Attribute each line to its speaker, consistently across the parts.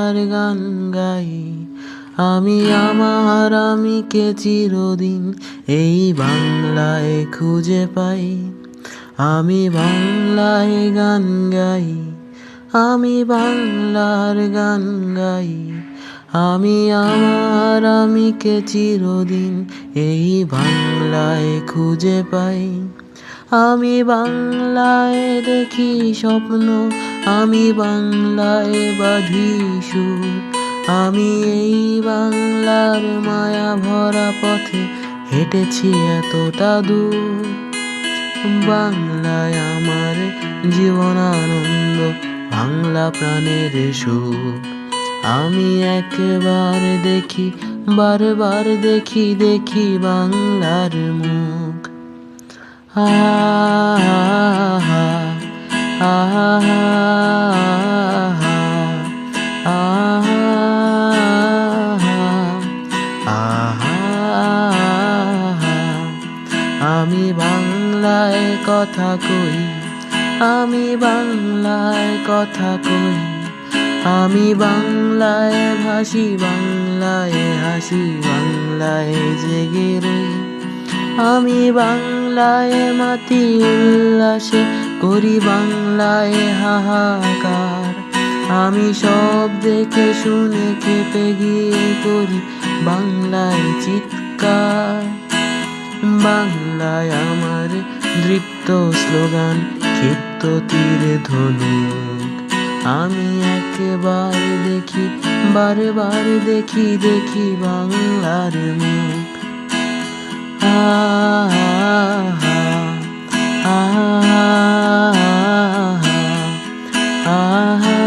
Speaker 1: বাংলার গান গাই। আমি আমার আমিকে চিরদিন এই বাংলায় খুঁজে পাই। আমি বাংলায় গান গাই, আমি বাংলার গান গাই। আমি আমার আমিকে চিরদিন এই বাংলায় খুঁজে পাই। আমি বাংলায় দেখি স্বপ্ন, আমি বাংলায় বাঁধি সুর। আমি এই বাংলার মায়া ভরা পথে হেঁটেছি এতটা দূর। বাংলায় আমার জীবন আনন্দ, বাংলা প্রাণের সুখ। আমি একবার দেখি, বারবার দেখি, দেখি বাংলার মুখ। আহা আহা আমি বাংলায় কথা কই, আমি বাংলায় কথা কই। আমি বাংলায় ভাসি, বাংলায় হাসি, বাংলায় জেগে রই। আমি বাংলায় মাতি উল্লাসে, করি বাংলায় হাহাকার। আমি সব দেখে শুনে খেপে গিয়ে করি বাংলায় চিৎকার। বাংলায় আমার দৃপ্ত স্লোগান, ক্ষিপ্ত তীরে ধনুক। আমি একবার দেখি, বারবার দেখি, দেখি বাংলার মুখ। আহা আহা আহা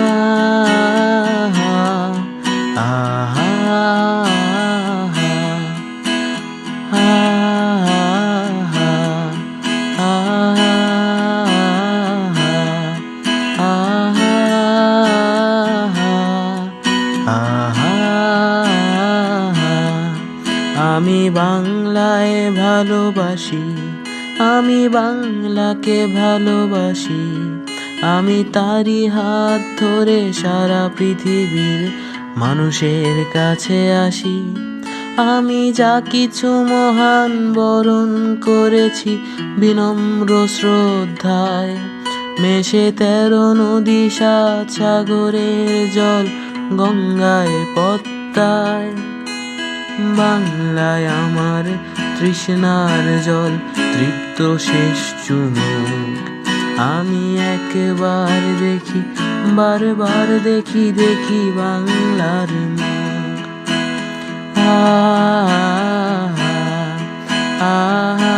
Speaker 1: আমি বাংলায় ভালোবাসি, আমি বাংলাকে ভালোবাসি। আমি তারই হাত ধরে সারা পৃথিবীর মানুষের কাছে আসি। আমি যা কিছু মহান বরণ করেছি বিনম্র শ্রদ্ধায়। মেশে 13 নদী, 7 সাগরের জল, গঙ্গায় পদ্মায়। বাংলায় আমার তৃষ্ণার জল, তৃপ্ত শেষ চুমুক। আমি একবার দেখি, বারবার দেখি, দেখি বাংলার মুখ। আহা আহা